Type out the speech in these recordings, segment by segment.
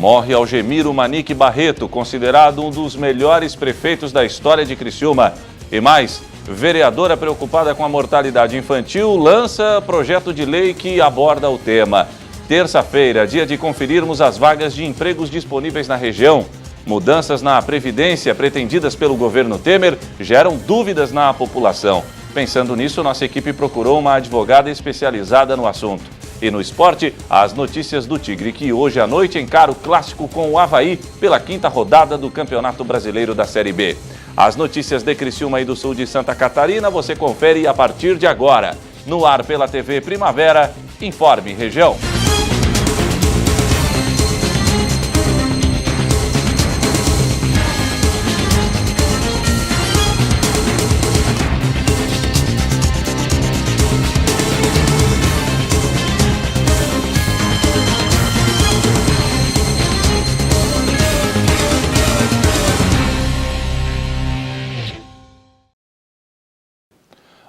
Morre Algemiro Manique Barreto, considerado um dos melhores prefeitos da história de Criciúma. E mais, vereadora preocupada com a mortalidade infantil lança projeto de lei que aborda o tema. Terça-feira, dia de conferirmos as vagas de empregos disponíveis na região. Mudanças na Previdência pretendidas pelo governo Temer geram dúvidas na população. Pensando nisso, nossa equipe procurou uma advogada especializada no assunto. E no esporte, as notícias do Tigre, que hoje à noite encara o clássico com o Avaí pela 5ª rodada do Campeonato Brasileiro da Série B. As notícias de Criciúma e do sul de Santa Catarina você confere a partir de agora. No ar pela TV Primavera, Informe Região.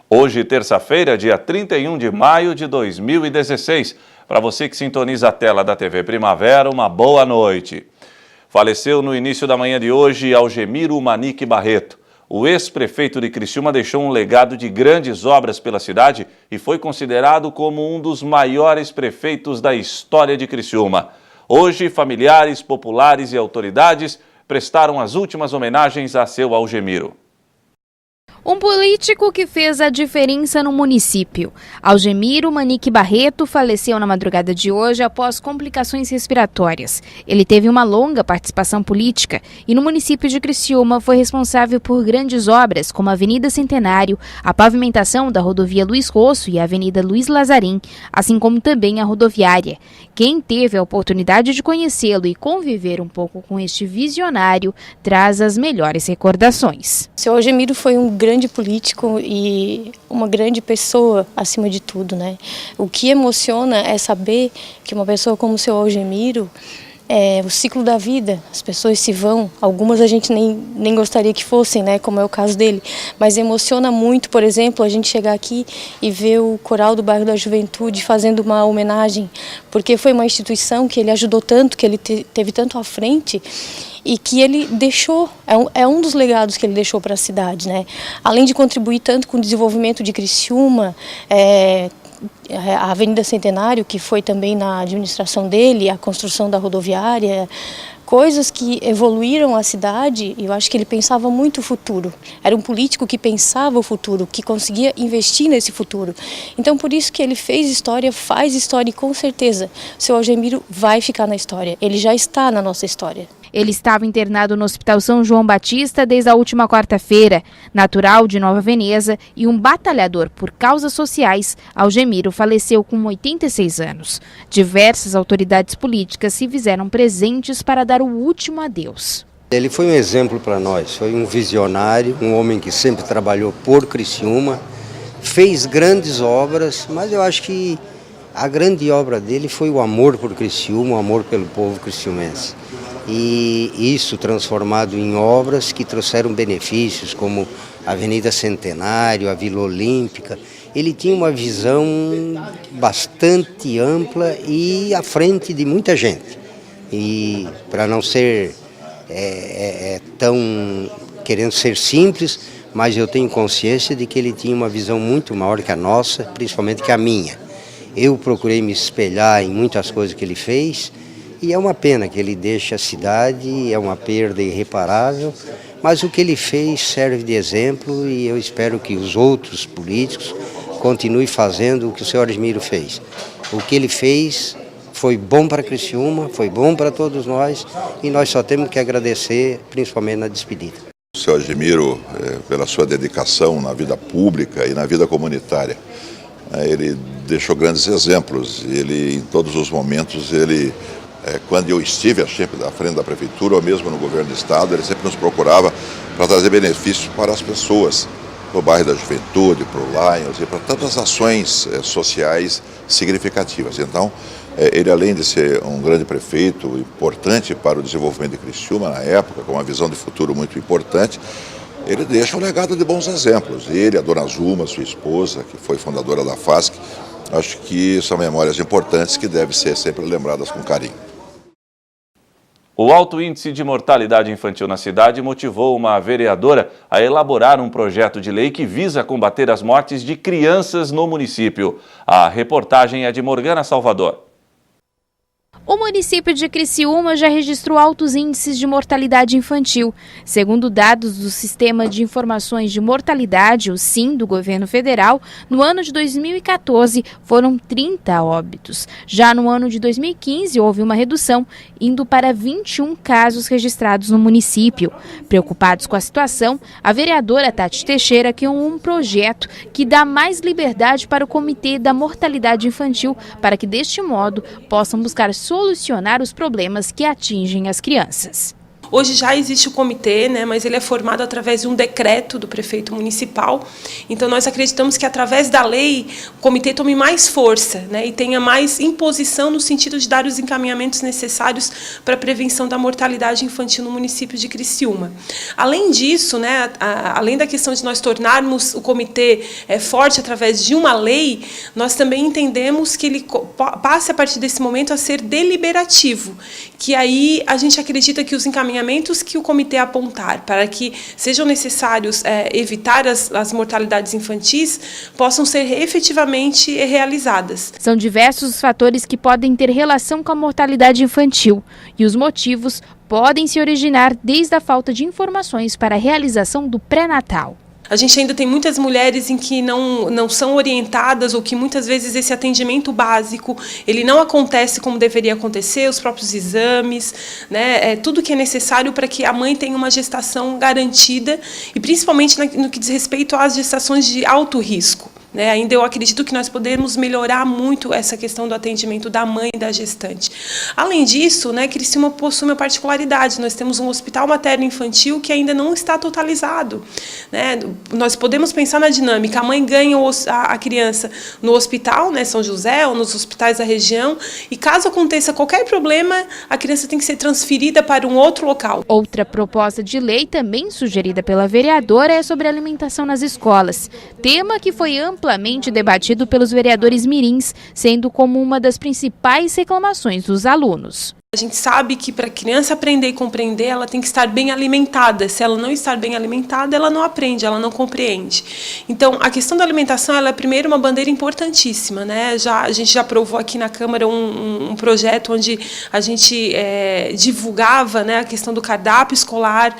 Hoje, terça-feira, dia 31 de maio de 2016. Para você que sintoniza a tela da TV Primavera, uma boa noite. Faleceu no início da manhã de hoje Algemiro Manique Barreto. O ex-prefeito de Criciúma deixou um legado de grandes obras pela cidade e foi considerado como um dos maiores prefeitos da história de Criciúma. Hoje, familiares, populares e autoridades prestaram as últimas homenagens a seu Algemiro. Um político que fez a diferença no município. Algemiro Manique Barreto faleceu na madrugada de hoje após complicações respiratórias. Ele teve uma longa participação política e no município de Criciúma foi responsável por grandes obras como a Avenida Centenário, a pavimentação da rodovia Luiz Rosso e a Avenida Luiz Lazarim, assim como também a rodoviária. Quem teve a oportunidade de conhecê-lo e conviver um pouco com este visionário traz as melhores recordações. O seu Algemiro foi um grande político e uma grande pessoa acima de tudo, né? O que emociona é saber que uma pessoa como o seu Algemiro, o ciclo da vida, as pessoas se vão, algumas a gente nem gostaria que fossem, né, como é o caso dele, mas emociona muito, por exemplo, a gente chegar aqui e ver o Coral do Bairro da Juventude fazendo uma homenagem, porque foi uma instituição que ele ajudou tanto, que ele teve tanto à frente e que ele deixou, é um dos legados que ele deixou para a cidade, né? Além de contribuir tanto com o desenvolvimento de Criciúma, a Avenida Centenário, que foi também na administração dele, a construção da rodoviária, coisas que evoluíram a cidade, e eu acho que ele pensava muito o futuro. Era um político que pensava o futuro, que conseguia investir nesse futuro. Então, por isso que ele fez história, faz história e, com certeza, o seu Algemiro vai ficar na história. Ele já está na nossa história. Ele estava internado no Hospital São João Batista desde a última quarta-feira. Natural de Nova Veneza e um batalhador por causas sociais, Algemiro faleceu com 86 anos. Diversas autoridades políticas se fizeram presentes para dar o último adeus. Ele foi um exemplo para nós, foi um visionário, um homem que sempre trabalhou por Criciúma, fez grandes obras, mas eu acho que a grande obra dele foi o amor por Criciúma, o amor pelo povo criciumense. E isso transformado em obras que trouxeram benefícios, como a Avenida Centenário, a Vila Olímpica. Ele tinha uma visão bastante ampla e à frente de muita gente. E para não ser tão querendo ser simples, mas eu tenho consciência de que ele tinha uma visão muito maior que a nossa, principalmente que a minha. Eu procurei me espelhar em muitas coisas que ele fez, e é uma pena que ele deixe a cidade, é uma perda irreparável, mas o que ele fez serve de exemplo e eu espero que os outros políticos continuem fazendo o que o senhor Algemiro fez. O que ele fez foi bom para Criciúma, foi bom para todos nós e nós só temos que agradecer, principalmente na despedida. O senhor Algemiro, pela sua dedicação na vida pública e na vida comunitária, ele deixou grandes exemplos. Ele, em todos os momentos, quando eu estive à frente da prefeitura ou mesmo no governo do estado, ele sempre nos procurava para trazer benefícios para as pessoas, para o bairro da Juventude, para o Lions e para tantas ações sociais significativas. Então, ele, além de ser um grande prefeito, importante para o desenvolvimento de Criciúma na época, com uma visão de futuro muito importante, ele deixa um legado de bons exemplos. Ele, a dona Zuma, sua esposa, que foi fundadora da FASC, acho que são memórias importantes que devem ser sempre lembradas com carinho. O alto índice de mortalidade infantil na cidade motivou uma vereadora a elaborar um projeto de lei que visa combater as mortes de crianças no município. A reportagem é de Morgana Salvador. O município de Criciúma já registrou altos índices de mortalidade infantil. Segundo dados do Sistema de Informações de Mortalidade, o SIM, do governo federal, no ano de 2014 foram 30 óbitos. Já no ano de 2015 houve uma redução, indo para 21 casos registrados no município. Preocupados com a situação, a vereadora Tati Teixeira criou um projeto que dá mais liberdade para o Comitê da Mortalidade Infantil, para que deste modo possam buscar solucionar os problemas que atingem as crianças. Hoje já existe o comitê, mas ele é formado através de um decreto do prefeito municipal. Então nós acreditamos que através da lei o comitê tome mais força, e tenha mais imposição no sentido de dar os encaminhamentos necessários para a prevenção da mortalidade infantil no município de Criciúma. Além disso, além da questão de nós tornarmos o comitê forte através de uma lei, nós também entendemos que ele passe a partir desse momento a ser deliberativo, que aí a gente acredita que os encaminhamentos que o comitê apontar para que sejam necessários evitar as mortalidades infantis possam ser efetivamente realizadas. São diversos os fatores que podem ter relação com a mortalidade infantil e os motivos podem se originar desde a falta de informações para a realização do pré-natal. A gente ainda tem muitas mulheres em que não são orientadas ou que muitas vezes esse atendimento básico ele não acontece como deveria acontecer, os próprios exames, tudo que é necessário para que a mãe tenha uma gestação garantida e principalmente no que diz respeito às gestações de alto risco. Ainda eu acredito que nós podemos melhorar muito essa questão do atendimento da mãe e da gestante. Além disso, Criciúma possui uma particularidade. Nós temos um hospital materno-infantil que ainda não está totalizado. Nós podemos pensar na dinâmica. A mãe ganha a criança no hospital, São José, ou nos hospitais da região, e caso aconteça qualquer problema, a criança tem que ser transferida para um outro local. Outra proposta de lei também sugerida pela vereadora é sobre alimentação nas escolas, tema que foi amplamente debatido pelos vereadores mirins, sendo como uma das principais reclamações dos alunos. A gente sabe que para a criança aprender e compreender, ela tem que estar bem alimentada. Se ela não estar bem alimentada, ela não aprende, ela não compreende. Então, a questão da alimentação ela é, primeiro, uma bandeira importantíssima. A gente já aprovou aqui na Câmara um projeto onde a gente divulgava a questão do cardápio escolar,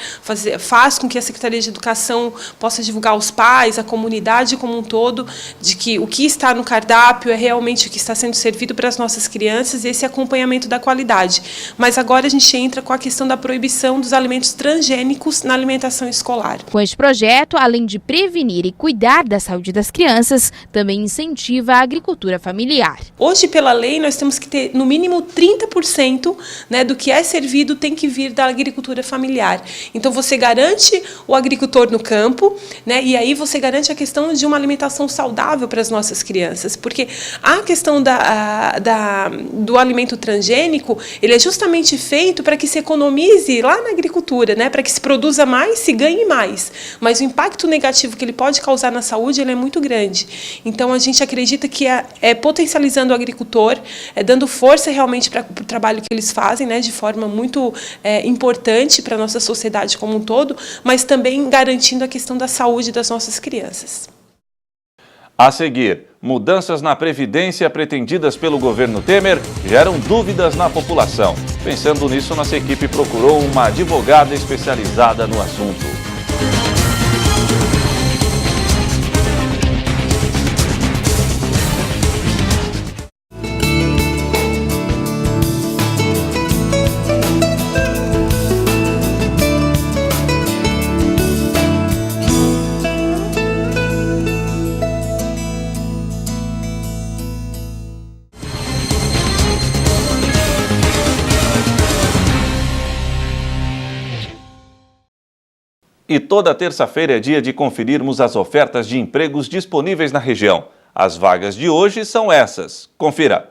faz com que a Secretaria de Educação possa divulgar aos pais, a comunidade como um todo, de que o que está no cardápio é realmente o que está sendo servido para as nossas crianças e esse acompanhamento da qualidade. Mas agora a gente entra com a questão da proibição dos alimentos transgênicos na alimentação escolar. Com este projeto, além de prevenir e cuidar da saúde das crianças, também incentiva a agricultura familiar. Hoje, pela lei, nós temos que ter, no mínimo, 30% do que é servido tem que vir da agricultura familiar. Então, você garante o agricultor no campo, e aí você garante a questão de uma alimentação saudável para as nossas crianças. Porque a questão do alimento transgênico, ele é justamente feito para que se economize lá na agricultura, para que se produza mais, se ganhe mais. Mas o impacto negativo que ele pode causar na saúde ele é muito grande. Então, a gente acredita que é potencializando o agricultor, dando força realmente para o trabalho que eles fazem, de forma muito importante para a nossa sociedade como um todo, mas também garantindo a questão da saúde das nossas crianças. A seguir, mudanças na Previdência pretendidas pelo governo Temer geram dúvidas na população. Pensando nisso, nossa equipe procurou uma advogada especializada no assunto. E toda terça-feira é dia de conferirmos as ofertas de empregos disponíveis na região. As vagas de hoje são essas. Confira.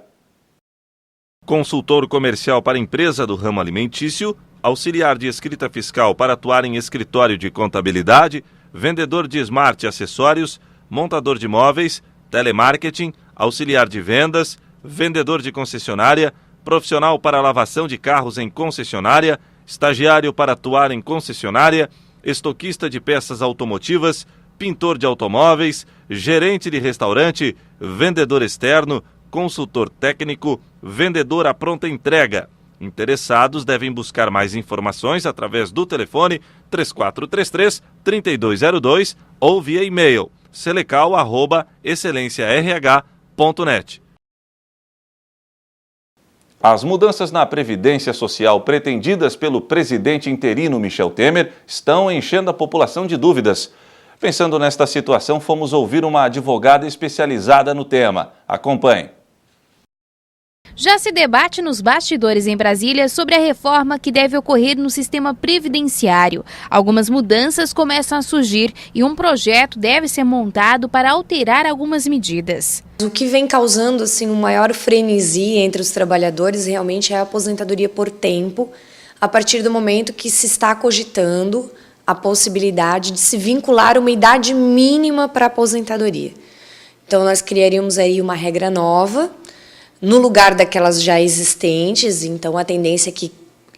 Consultor comercial para empresa do ramo alimentício, auxiliar de escrita fiscal para atuar em escritório de contabilidade, vendedor de smart acessórios, montador de móveis, telemarketing, auxiliar de vendas, vendedor de concessionária, profissional para lavação de carros em concessionária, estagiário para atuar em concessionária, estoquista de peças automotivas, pintor de automóveis, gerente de restaurante, vendedor externo, consultor técnico, vendedor à pronta entrega. Interessados devem buscar mais informações através do telefone 3433-3202 ou via e-mail selecal@excelênciarh.net. As mudanças na Previdência Social pretendidas pelo presidente interino Michel Temer estão enchendo a população de dúvidas. Pensando nesta situação, fomos ouvir uma advogada especializada no tema. Acompanhe. Já se debate nos bastidores em Brasília sobre a reforma que deve ocorrer no sistema previdenciário. Algumas mudanças começam a surgir e um projeto deve ser montado para alterar algumas medidas. O que vem causando um maior frenesi entre os trabalhadores realmente é a aposentadoria por tempo, a partir do momento que se está cogitando a possibilidade de se vincular uma idade mínima para a aposentadoria. Então nós criaríamos aí uma regra nova, no lugar daquelas já existentes. Então a tendência é que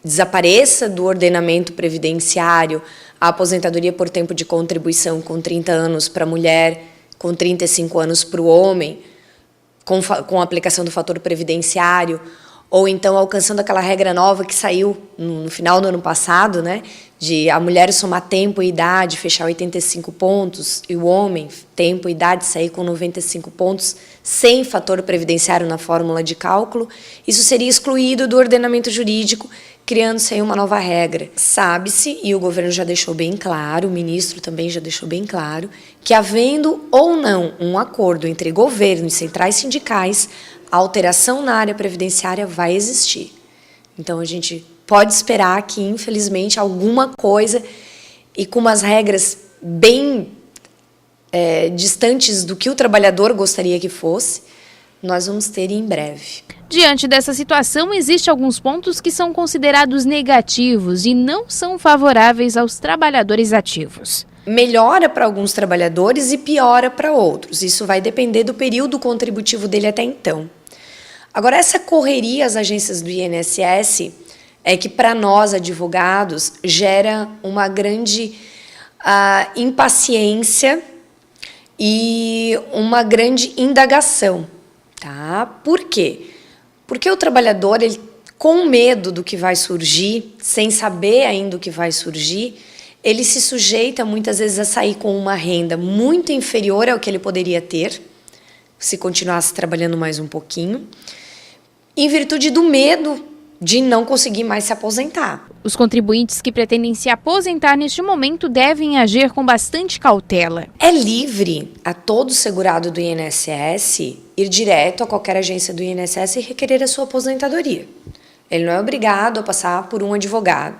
desapareça do ordenamento previdenciário a aposentadoria por tempo de contribuição com 30 anos para a mulher, com 35 anos para o homem, com a aplicação do fator previdenciário, ou então alcançando aquela regra nova que saiu no final do ano passado, né, de a mulher somar tempo e idade, fechar 85 pontos, e o homem, tempo e idade, sair com 95 pontos, sem fator previdenciário na fórmula de cálculo. Isso seria excluído do ordenamento jurídico, criando-se aí uma nova regra. Sabe-se, e o governo já deixou bem claro, o ministro também já deixou bem claro, que havendo ou não um acordo entre governo e centrais sindicais, a alteração na área previdenciária vai existir. Então a gente pode esperar que, infelizmente, alguma coisa, e com umas regras bem distantes do que o trabalhador gostaria que fosse, nós vamos ter em breve. Diante dessa situação, existem alguns pontos que são considerados negativos e não são favoráveis aos trabalhadores ativos. Melhora para alguns trabalhadores e piora para outros. Isso vai depender do período contributivo dele até então. Agora, essa correria às agências do INSS é que, para nós, advogados, gera uma grande impaciência e uma grande indagação. Tá? Por quê? Porque o trabalhador, ele, com medo do que vai surgir, sem saber ainda o que vai surgir, ele se sujeita muitas vezes a sair com uma renda muito inferior ao que ele poderia ter, se continuasse trabalhando mais um pouquinho, em virtude do medo de não conseguir mais se aposentar. Os contribuintes que pretendem se aposentar neste momento devem agir com bastante cautela. É livre a todo segurado do INSS ir direto a qualquer agência do INSS e requerer a sua aposentadoria. Ele não é obrigado a passar por um advogado.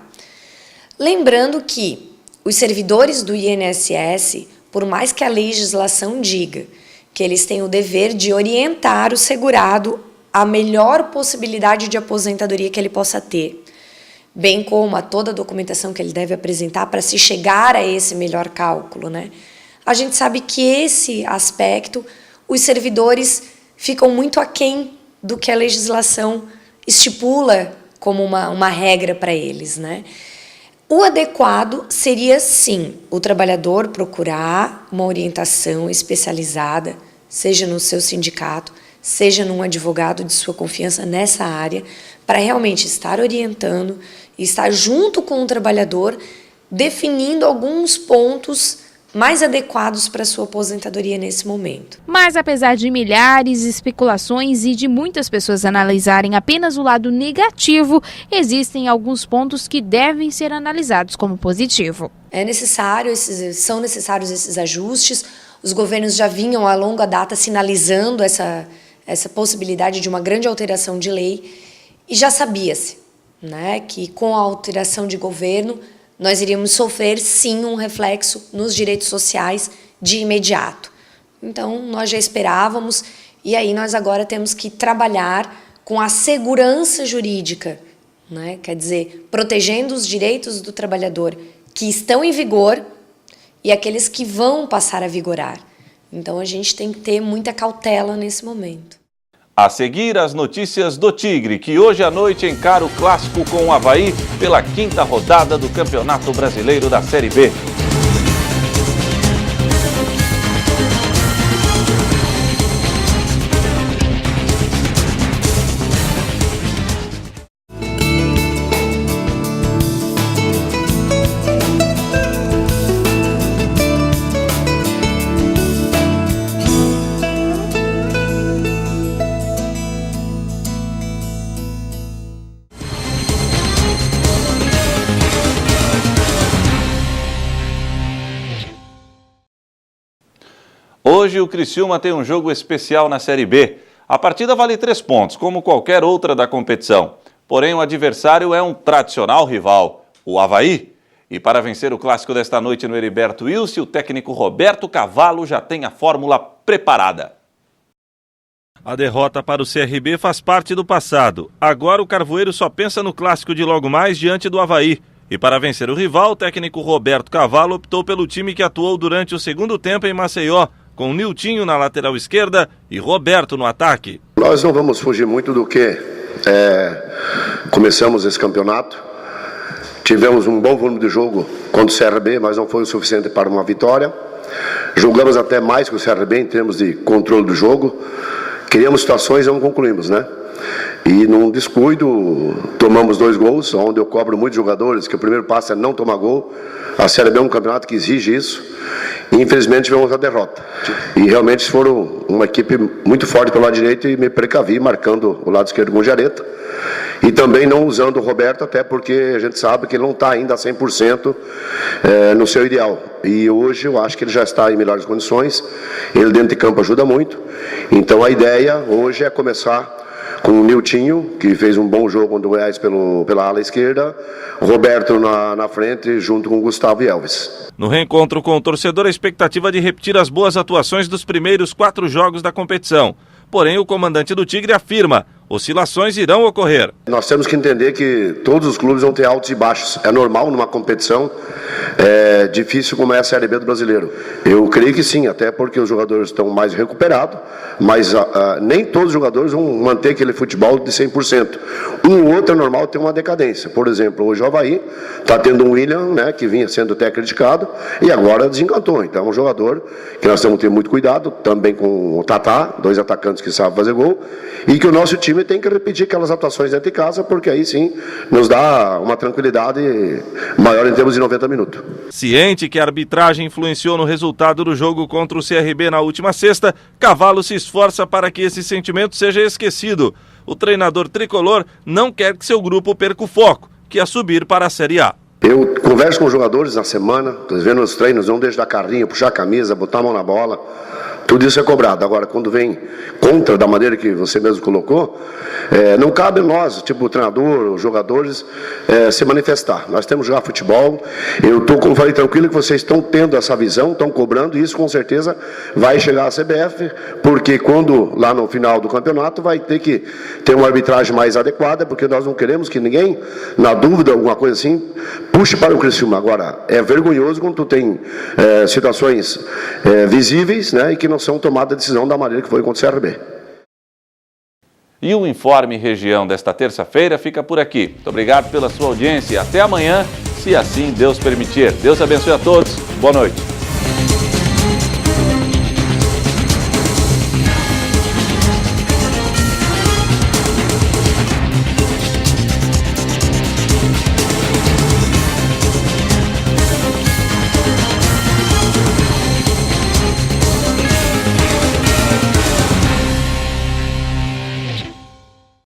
Lembrando que os servidores do INSS, por mais que a legislação diga que eles têm o dever de orientar o segurado a melhor possibilidade de aposentadoria que ele possa ter, bem como a toda a documentação que ele deve apresentar para se chegar a esse melhor cálculo, né? A gente sabe que esse aspecto, os servidores ficam muito aquém do que a legislação estipula como uma regra para eles, né? O adequado seria, sim, o trabalhador procurar uma orientação especializada, seja no seu sindicato, seja num advogado de sua confiança nessa área, para realmente estar orientando e estar junto com o trabalhador, definindo alguns pontos mais adequados para a sua aposentadoria nesse momento. Mas apesar de milhares de especulações e de muitas pessoas analisarem apenas o lado negativo, existem alguns pontos que devem ser analisados como positivo. São necessários esses ajustes. Os governos já vinham a longa data sinalizando essa possibilidade de uma grande alteração de lei, e já sabia-se, né, que com a alteração de governo nós iríamos sofrer sim um reflexo nos direitos sociais de imediato. Então nós já esperávamos, e aí nós agora temos que trabalhar com a segurança jurídica, né, quer dizer, protegendo os direitos do trabalhador que estão em vigor e aqueles que vão passar a vigorar. Então a gente tem que ter muita cautela nesse momento. A seguir, as notícias do Tigre, que hoje à noite encara o clássico com o Avaí pela 5ª rodada do Campeonato Brasileiro da Série B. Hoje o Criciúma tem um jogo especial na Série B. A partida vale 3 pontos, como qualquer outra da competição. Porém, o adversário é um tradicional rival, o Avaí. E para vencer o clássico desta noite no Heriberto Wilson, o técnico Roberto Cavalo já tem a fórmula preparada. A derrota para o CRB faz parte do passado. Agora o Carvoeiro só pensa no clássico de logo mais diante do Avaí. E para vencer o rival, o técnico Roberto Cavalo optou pelo time que atuou durante o segundo tempo em Maceió, com Niltinho na lateral esquerda e Roberto no ataque. Nós não vamos fugir muito do que começamos esse campeonato. Tivemos um bom volume de jogo contra o CRB, mas não foi o suficiente para uma vitória. Jogamos até mais que o CRB em termos de controle do jogo. Criamos situações e não concluímos, né? E num descuido, tomamos 2 gols, onde eu cobro muitos jogadores, que o primeiro passo é não tomar gol. A Série B é um campeonato que exige isso. E infelizmente tivemos a derrota. E realmente foram uma equipe muito forte pelo lado direito e me precavi, marcando o lado esquerdo com o Jareta. E também não usando o Roberto, até porque a gente sabe que ele não está ainda a 100% no seu ideal. E hoje eu acho que ele já está em melhores condições. Ele dentro de campo ajuda muito. Então a ideia hoje é começar com o Niltinho, que fez um bom jogo contra o Goiás pela ala esquerda, o Roberto na frente, junto com o Gustavo e Elvis. No reencontro com o torcedor, a expectativa de repetir as boas atuações dos primeiros 4 jogos da competição. Porém, o comandante do Tigre afirma: oscilações irão ocorrer. Nós temos que entender que todos os clubes vão ter altos e baixos. É normal numa competição difícil como é a Série B do Brasileiro. Eu creio que sim, até porque os jogadores estão mais recuperados, mas nem todos os jogadores vão manter aquele futebol de 100%. Um ou outro é normal ter uma decadência. Por exemplo, hoje o Avaí está tendo um William, né, que vinha sendo até criticado, e agora desencantou. Então é um jogador que nós temos que ter muito cuidado, também com o Tatá, 2 atacantes que sabem fazer gol, e que o nosso time tem que repetir aquelas atuações dentro de casa, porque aí sim nos dá uma tranquilidade maior em termos de 90 minutos. Ciente que a arbitragem influenciou no resultado do jogo contra o CRB na última sexta, Cavalo se esforça para que esse sentimento seja esquecido. O treinador tricolor não quer que seu grupo perca o foco, que é subir para a Série A. Eu converso com os jogadores na semana, estou vendo os treinos, não deixo dar carrinho, puxar a camisa, botar a mão na bola. Tudo isso é cobrado. Agora, quando vem contra da maneira que você mesmo colocou, não cabe nós, tipo o treinador, os jogadores, se manifestar. Nós temos que jogar futebol. Eu estou, como falei, tranquilo que vocês estão tendo essa visão, estão cobrando, e isso com certeza vai chegar à CBF, porque quando, lá no final do campeonato, vai ter que ter uma arbitragem mais adequada, porque nós não queremos que ninguém, na dúvida, alguma coisa assim, puxe para o Criciúma. Agora, é vergonhoso quando tu tem situações visíveis, né, e que não são tomadas a decisão da maneira que foi contra o CRB. E o Informe Região desta terça-feira fica por aqui. Muito obrigado pela sua audiência e até amanhã, se assim Deus permitir. Deus abençoe a todos. Boa noite.